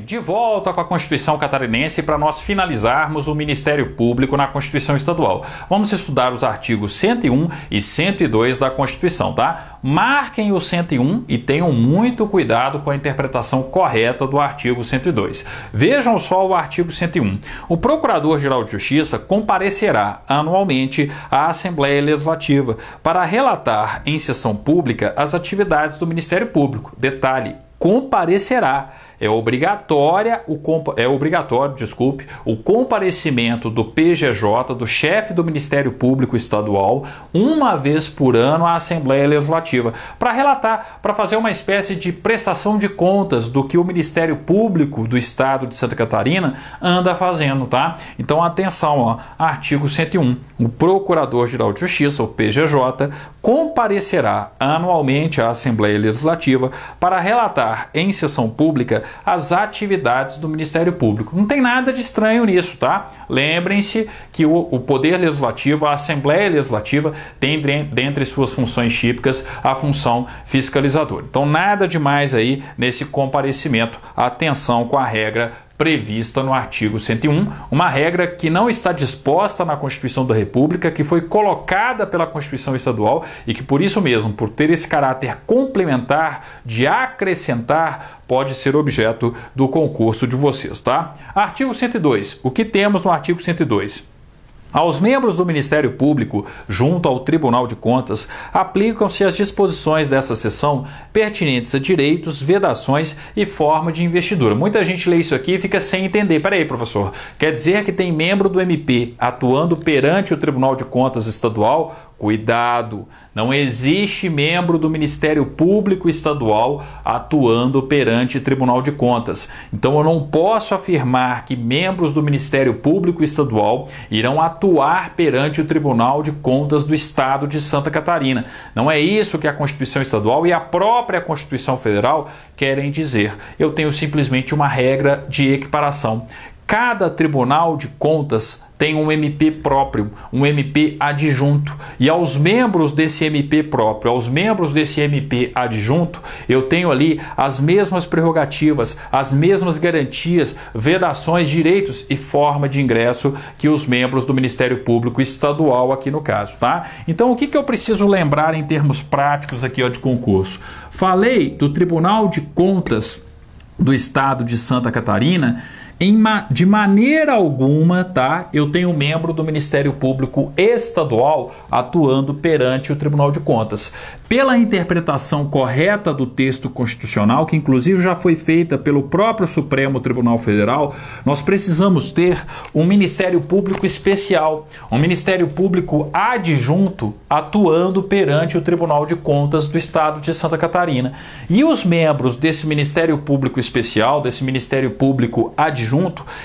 De volta com a Constituição Catarinense para nós finalizarmos o Ministério Público na Constituição Estadual. Vamos estudar os artigos 101 e 102 da Constituição, tá? Marquem o 101 e tenham muito cuidado com a interpretação correta do artigo 102. Vejam só o artigo 101. O Procurador-Geral de Justiça comparecerá anualmente à Assembleia Legislativa para relatar em sessão pública as atividades do Ministério Público. Detalhe: comparecerá. É obrigatório o comparecimento do PGJ, do chefe do Ministério Público Estadual, uma vez por ano à Assembleia Legislativa, para relatar, para fazer uma espécie de prestação de contas do que o Ministério Público do Estado de Santa Catarina anda fazendo, tá? Então, atenção, ó, artigo 101. O Procurador-Geral de Justiça, o PGJ, comparecerá anualmente à Assembleia Legislativa para relatar em sessão pública as atividades do Ministério Público. Não tem nada de estranho nisso, tá? Lembrem-se que o Poder Legislativo, a Assembleia Legislativa, tem dentre suas funções típicas a função fiscalizadora. Então, nada demais aí nesse comparecimento. Atenção com a regra prevista no artigo 101, uma regra que não está disposta na Constituição da República, que foi colocada pela Constituição Estadual e que, por isso mesmo, por ter esse caráter complementar de acrescentar, pode ser objeto do concurso de vocês, tá? Artigo 102. O que temos no artigo 102? Aos membros do Ministério Público, junto ao Tribunal de Contas, aplicam-se as disposições dessa seção pertinentes a direitos, vedações e forma de investidura. Muita gente lê isso aqui e fica sem entender. Peraí, professor, quer dizer que tem membro do MP atuando perante o Tribunal de Contas Estadual? Cuidado! Não existe membro do Ministério Público Estadual atuando perante o Tribunal de Contas. Então eu não posso afirmar que membros do Ministério Público Estadual irão atuar perante o Tribunal de Contas do Estado de Santa Catarina. Não é isso que a Constituição Estadual e a própria Constituição Federal querem dizer. Eu tenho simplesmente uma regra de equiparação. Cada Tribunal de Contas tem um MP próprio, um MP adjunto. E aos membros desse MP próprio, aos membros desse MP adjunto, eu tenho ali as mesmas prerrogativas, as mesmas garantias, vedações, direitos e forma de ingresso que os membros do Ministério Público Estadual aqui no caso, tá? Então, o que eu preciso lembrar em termos práticos aqui, ó, de concurso? Falei do Tribunal de Contas do Estado de Santa Catarina. De maneira alguma, tá? Eu tenho um membro do Ministério Público Estadual atuando perante o Tribunal de Contas. Pela interpretação correta do texto constitucional, que inclusive já foi feita pelo próprio Supremo Tribunal Federal, nós precisamos ter um Ministério Público especial, um Ministério Público adjunto atuando perante o Tribunal de Contas do Estado de Santa Catarina. E os membros desse Ministério Público especial, desse Ministério Público adjunto,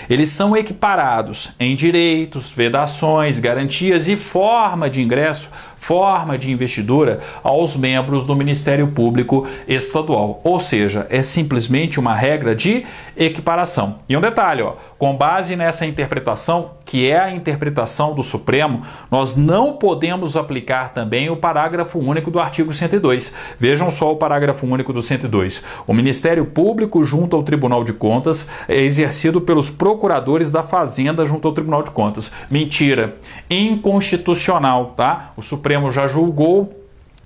eles são equiparados em direitos, vedações, garantias e forma de ingresso, forma de investidura aos membros do Ministério Público Estadual. Ou seja, é simplesmente uma regra de equiparação. E um detalhe, ó, com base nessa interpretação, que é a interpretação do Supremo, nós não podemos aplicar também o parágrafo único do artigo 102. Vejam só o parágrafo único do 102. O Ministério Público junto ao Tribunal de Contas é exercido pelos procuradores da Fazenda junto ao Tribunal de Contas. Mentira. Inconstitucional, tá? O Supremo já julgou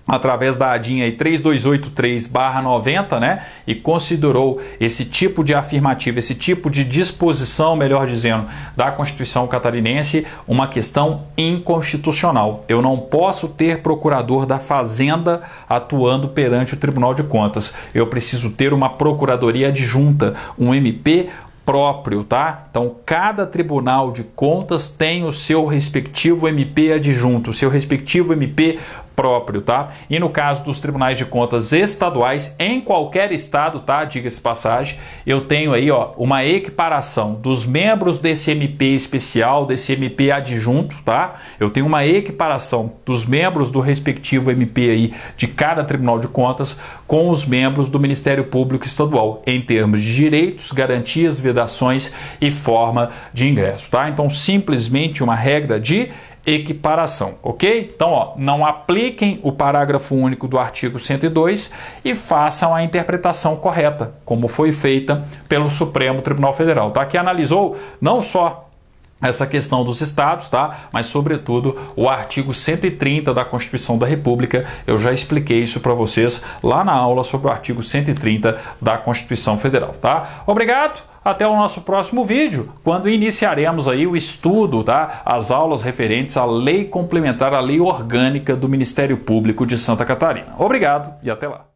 através da ADIN 3283/90, né, e considerou esse tipo de afirmativa, esse tipo de disposição, melhor dizendo, da Constituição catarinense uma questão inconstitucional. Eu não posso ter procurador da Fazenda atuando perante o Tribunal de Contas. Eu preciso ter uma procuradoria adjunta, um MP próprio, tá? Então, cada Tribunal de Contas tem o seu respectivo MP adjunto, o seu respectivo MP próprio, tá? E no caso dos tribunais de contas estaduais, em qualquer estado, tá? Diga-se passagem, eu tenho aí, ó, uma equiparação dos membros desse MP especial, desse MP adjunto, tá? Eu tenho uma equiparação dos membros do respectivo MP aí de cada Tribunal de Contas com os membros do Ministério Público Estadual, em termos de direitos, garantias, vedações e forma de ingresso, tá? Então, simplesmente uma regra de equiparação, ok? Então, ó, não apliquem o parágrafo único do artigo 102 e façam a interpretação correta, como foi feita pelo Supremo Tribunal Federal, tá? Que analisou não só essa questão dos estados, tá? Mas, sobretudo, o artigo 130 da Constituição da República. Eu já expliquei isso para vocês lá na aula sobre o artigo 130 da Constituição Federal, tá? Obrigado! Até o nosso próximo vídeo, quando iniciaremos aí o estudo, tá? As aulas referentes à Lei Complementar, à Lei Orgânica do Ministério Público de Santa Catarina. Obrigado e até lá!